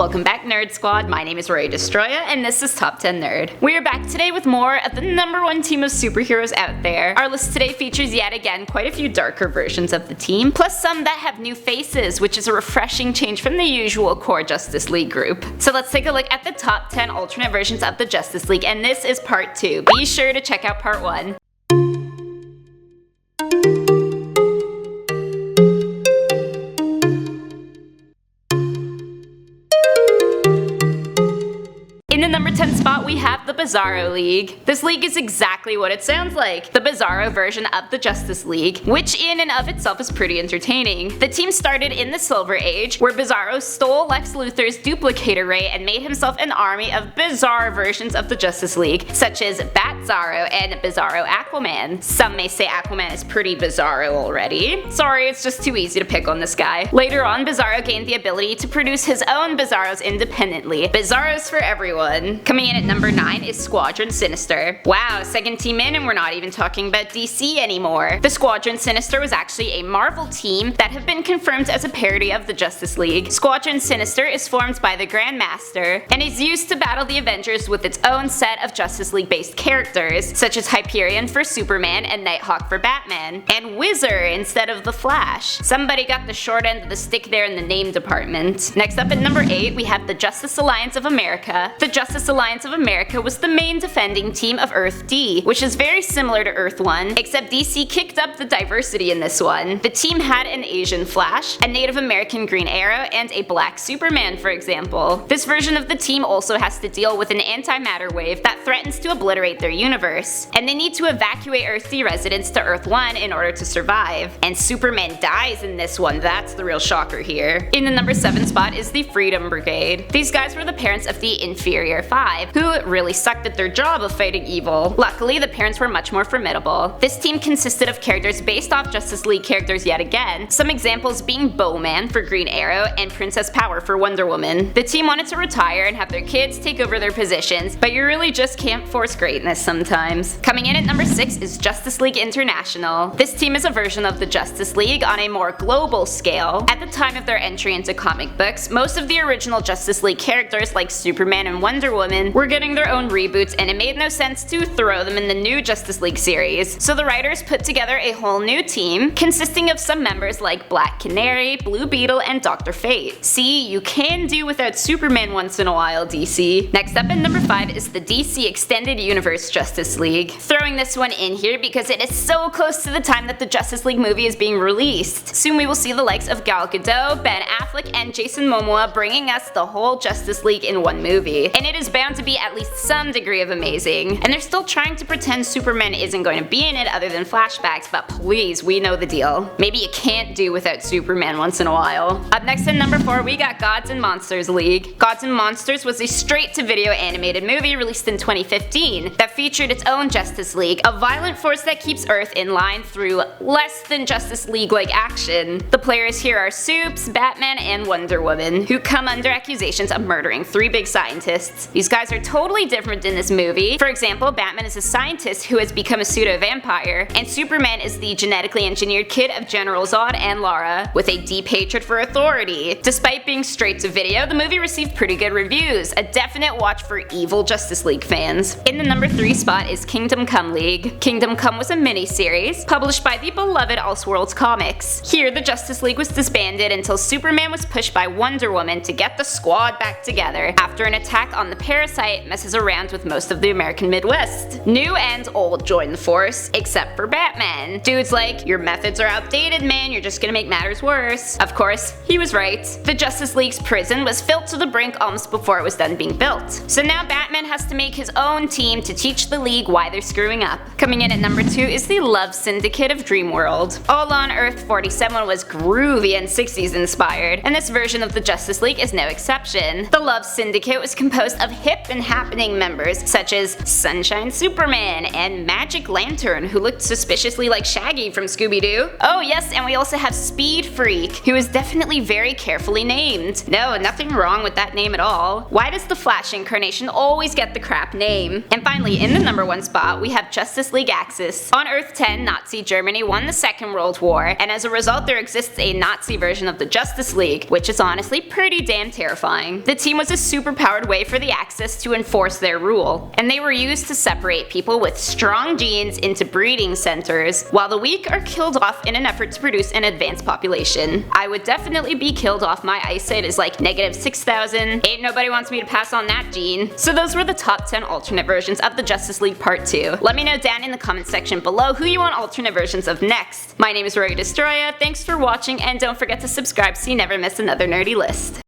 Welcome back, Nerd Squad. My name is Rory Destroya, and this is Top 10 Nerd. We are back today with more of the #1 team of superheroes out there. Our list today features yet again quite a few darker versions of the team, plus some that have new faces, which is a refreshing change from the usual core Justice League group. So let's take a look at the top 10 alternate versions of the Justice League, and this is part 2. Be sure to check out part 1. In the number 10 spot, we have the Bizarro League. This league is exactly what it sounds like, the Bizarro version of the Justice League, which in and of itself is pretty entertaining. The team started in the Silver Age, where Bizarro stole Lex Luthor's duplicator ray and made himself an army of bizarre versions of the Justice League, such as Bat-Zaro and Bizarro Aquaman. Some may say Aquaman is pretty bizarro already. Sorry, it's just too easy to pick on this guy. Later on, Bizarro gained the ability to produce his own Bizarros independently. Bizarros for everyone. Coming in at number 9 is Squadron Sinister. Wow, second team in and we're not even talking about DC anymore. The Squadron Sinister was actually a Marvel team that have been confirmed as a parody of the Justice League. Squadron Sinister is formed by the Grandmaster and is used to battle the Avengers with its own set of Justice League based characters, such as Hyperion for Superman and Nighthawk for Batman, and Whizzer instead of the Flash. Somebody got the short end of the stick there in the name department. Next up at number 8, we have the Justice Alliance of America. The Justice Alliance of America was the main defending team of Earth D, which is very similar to Earth 1, except DC kicked up the diversity in this one. The team had an Asian Flash, a Native American Green Arrow, and a Black Superman, for example. This version of the team also has to deal with an antimatter wave that threatens to obliterate their universe, and they need to evacuate Earth D residents to Earth 1 in order to survive. And Superman dies in this one, that's the real shocker here. In the number 7 spot is the Freedom Brigade. These guys were the parents of the Inferior 5, who really sucked at their job of fighting evil. Luckily, the parents were much more formidable. This team consisted of characters based off Justice League characters yet again, some examples being Bowman for Green Arrow and Princess Power for Wonder Woman. The team wanted to retire and have their kids take over their positions, but you really just can't force greatness sometimes. Coming in at number 6 is Justice League International. This team is a version of the Justice League on a more global scale. At the time of their entry into comic books, most of the original Justice League characters like Superman and Wonder Woman were getting their own reboots, and it made no sense to throw them in the new Justice League series. So the writers put together a whole new team consisting of some members like Black Canary, Blue Beetle, and Dr. Fate. See, you can do without Superman once in a while, DC. Next up at number 5 is the DC Extended Universe Justice League. Throwing this one in here because it is so close to the time that the Justice League movie is being released. Soon we will see the likes of Gal Gadot, Ben Affleck, and Jason Momoa bringing us the whole Justice League in one movie. And it is bound to be at least some degree of amazing. And they're still trying to pretend Superman isn't going to be in it other than flashbacks, but please, we know the deal. Maybe you can't do without Superman once in a while. Up next at number 4, we got Gods and Monsters League. Gods and Monsters was a straight-to-video animated movie released in 2015 that featured its own Justice League, a violent force that keeps Earth in line through less than Justice League-like action. The players here are Supes, Batman, and Wonder Woman, who come under accusations of murdering 3 big scientists. These guys are totally different in this movie. For example, Batman is a scientist who has become a pseudo-vampire, and Superman is the genetically engineered kid of General Zod and Lara, with a deep hatred for authority. Despite being straight to video, the movie received pretty good reviews, a definite watch for evil Justice League fans. In the number 3 spot is Kingdom Come League. Kingdom Come was a mini-series published by the beloved Elseworlds Comics. Here, the Justice League was disbanded until Superman was pushed by Wonder Woman to get the squad back together after an attack on the Parasite messes around with most of the American Midwest. New and old join the force, except for Batman. Dude's like, your methods are outdated, man, you're just gonna make matters worse. Of course, he was right. The Justice League's prison was filled to the brink almost before it was done being built. So now Batman has to make his own team to teach the League why they're screwing up. Coming in at number 2 is the Love Syndicate of Dreamworld. All on Earth 47 was groovy and 60s inspired, and this version of the Justice League is no exception. The Love Syndicate was composed composed of hip and happening members such as Sunshine Superman and Magic Lantern, who looked suspiciously like Shaggy from Scooby-Doo. Oh yes, and we also have Speed Freak, who is definitely very carefully named. No, nothing wrong with that name at all. Why does the Flash incarnation always get the crap name? And finally, in the number 1 spot, we have Justice League Axis. On Earth 10, Nazi Germany won the Second World War, and as a result there exists a Nazi version of the Justice League, which is honestly pretty damn terrifying. The team was a superpowered way for the Axis to enforce their rule, and they were used to separate people with strong genes into breeding centers, while the weak are killed off in an effort to produce an advanced population. I would definitely be killed off. My eyesight is like -6,000. Ain't nobody wants me to pass on that gene. So those were the top 10 alternate versions of the Justice League Part 2. Let me know down in the comment section below who you want alternate versions of next. My name is Rory Destroya, thanks for watching, and don't forget to subscribe so you never miss another nerdy list.